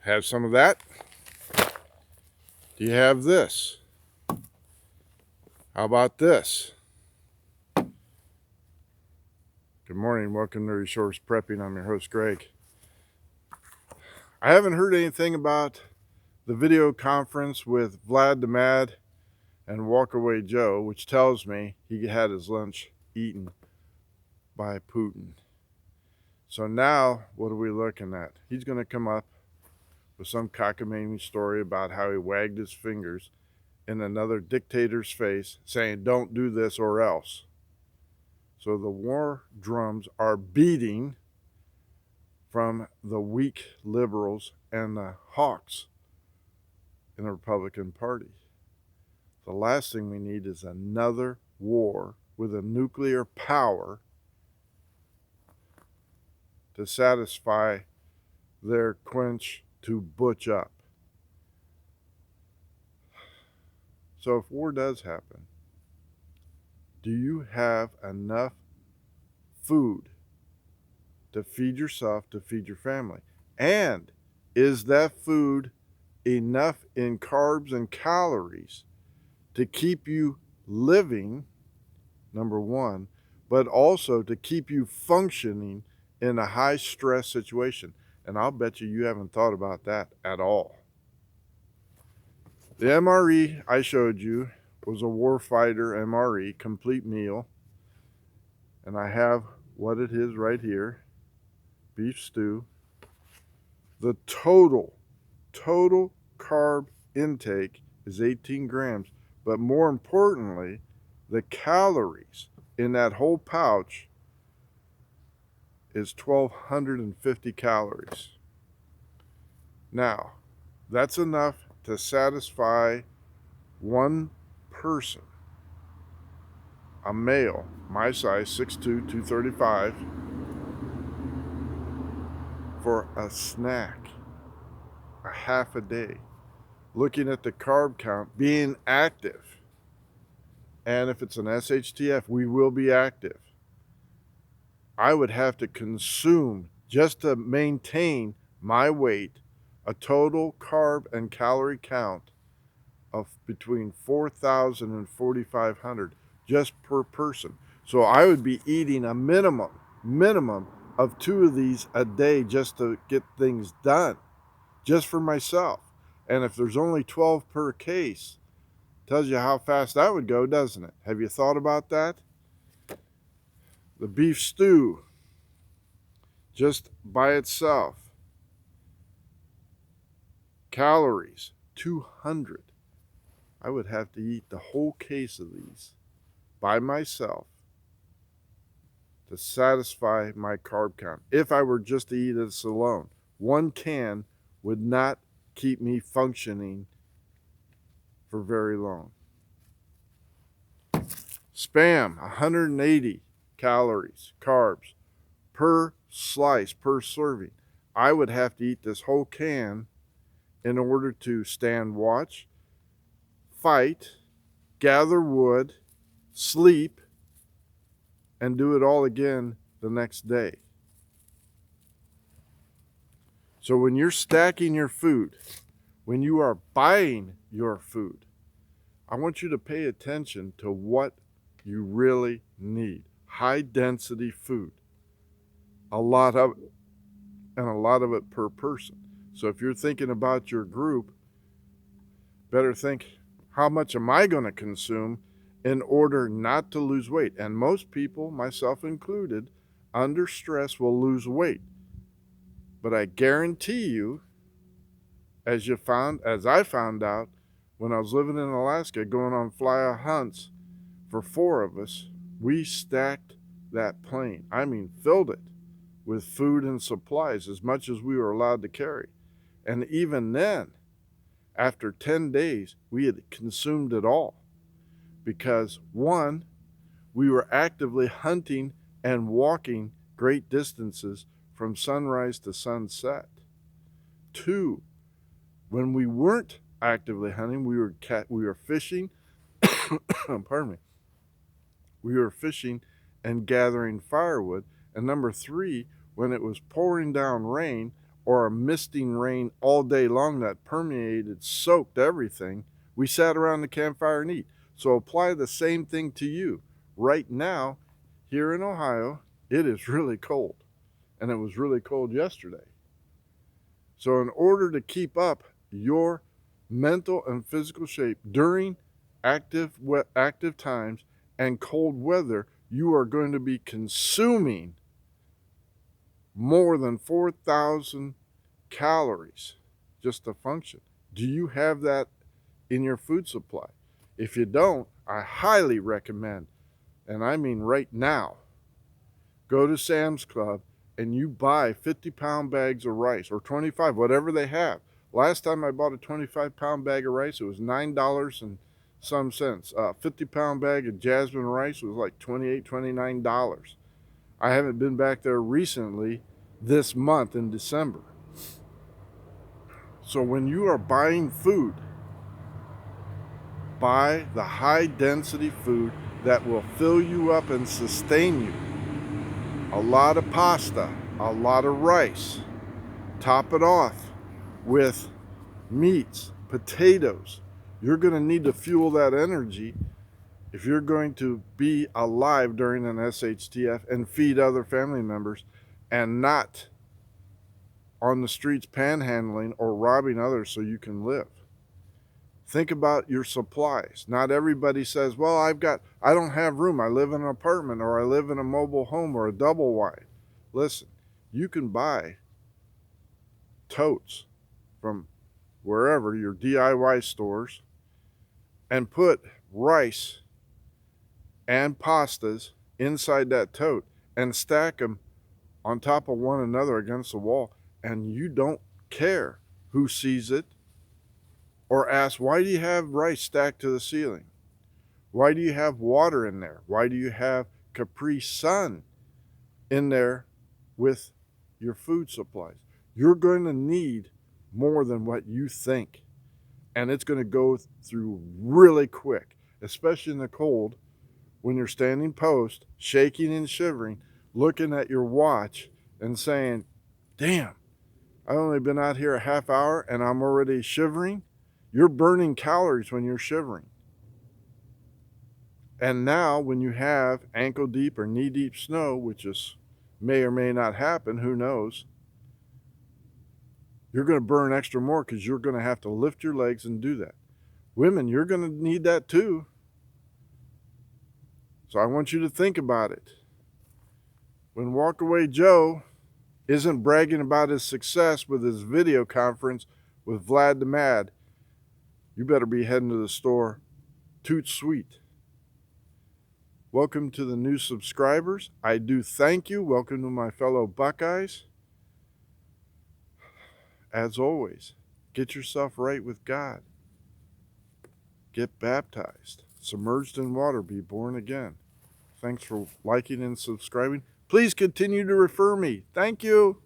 Have some of that? Do you have this? How about this? Good morning. Welcome to Resource Prepping. I'm your host, Greg. I haven't heard anything about the video conference with Vlad the Mad and Walkaway Joe, which tells me he had his lunch eaten by Putin. So now, what are we looking at? He's going to come up with some cockamamie story about how he wagged his fingers in another dictator's face saying, don't do this or else. So the war drums are beating from the weak liberals and the hawks in the Republican Party. The last thing we need is another war with a nuclear power to satisfy their quench to butch up. So if war does happen, do you have enough food to feed yourself, to feed your family? And is that food enough in carbs and calories to keep you living, number one, but also to keep you functioning in a high stress situation? And I'll bet you haven't thought about that at all. The MRE I showed you was a warfighter MRE, complete meal. And I have what it is right here, beef stew. The total carb intake is 18 grams. But more importantly, the calories in that whole pouch is 1,250 calories. Now, that's enough to satisfy one person, a male, my size, 6'2", 235, for a snack, a half a day. Looking at the carb count, being active. And if it's an SHTF, we will be active. I would have to consume, just to maintain my weight, a total carb and calorie count of between 4,000 and 4,500 just per person. So I would be eating a minimum of 2 of these a day just to get things done, just for myself. And if there's only 12 per case, tells you how fast that would go, doesn't it? Have you thought about that? The beef stew, just by itself, calories, 200. I would have to eat the whole case of these by myself to satisfy my carb count. If I were just to eat this alone, one can would not keep me functioning for very long. Spam, 180 calories, carbs, per slice, per serving. I would have to eat this whole can in order to stand watch, fight, gather wood, sleep, and do it all again the next day. So when you're stacking your food, when you are buying your food, I want you to pay attention to what you really need. High density food. A lot of it, and a lot of it per person. So if you're thinking about your group, better think, how much am I going to consume in order not to lose weight? And most people, myself included, under stress will lose weight. But I guarantee you, as I found out when I was living in Alaska, going on fly hunts for 4 of us, we stacked that plane. I mean, filled it with food and supplies, as much as we were allowed to carry. And even then, after 10 days, we had consumed it all. Because 1, we were actively hunting and walking great distances from sunrise to sunset. 2, when we weren't actively hunting, we were fishing. Pardon me. We were fishing and gathering firewood. And number 3, when it was pouring down rain, or a misting rain all day long that permeated, soaked everything, we sat around the campfire and eat. So apply the same thing to you. Right now, here in Ohio, it is really cold, and it was really cold yesterday. So in order to keep up your mental and physical shape during active times and cold weather, you are going to be consuming more than 4,000 calories just to function. Do you have that in your food supply? If you don't, I highly recommend, and I mean right now, go to Sam's Club and you buy 50-pound bags of rice, or 25, whatever they have. Last time I bought a 25-pound bag of rice, it was $9 and some cents. 50-pound bag of jasmine rice was like $28, $29. I haven't been back there recently this month in December. So when you are buying food, buy the high density food that will fill you up and sustain you. A lot of pasta, a lot of rice. Top it off with meats, potatoes. You're going to need to fuel that energy if you're going to be alive during an SHTF and feed other family members and not on the streets panhandling or robbing others so you can live. Think about your supplies. Not everybody says, well, I don't have room. I live in an apartment, or I live in a mobile home, or a double wide. Listen, you can buy totes from wherever, your DIY stores, and put rice and pastas inside that tote and stack them on top of one another against the wall, and you don't care who sees it or asks, why do you have rice stacked to the ceiling? Why do you have water in there? Why do you have Capri Sun in there with your food supplies? You're going to need more than what you think, and it's going to go through really quick, especially in the cold when you're standing post, shaking and shivering, looking at your watch and saying, damn, I've only been out here a half hour and I'm already shivering. You're burning calories when you're shivering. And now when you have ankle deep or knee deep snow, which may or may not happen, who knows, you're going to burn extra more because you're going to have to lift your legs and do that. Women, you're going to need that too. So I want you to think about it. When Walkaway Joe isn't bragging about his success with his video conference with Vlad the Mad, you better be heading to the store toot sweet. Welcome to the new subscribers. I do thank you. Welcome to my fellow Buckeyes. As always, get yourself right with God. Get baptized, submerged in water, be born again. Thanks for liking and subscribing. Please continue to refer me. Thank you.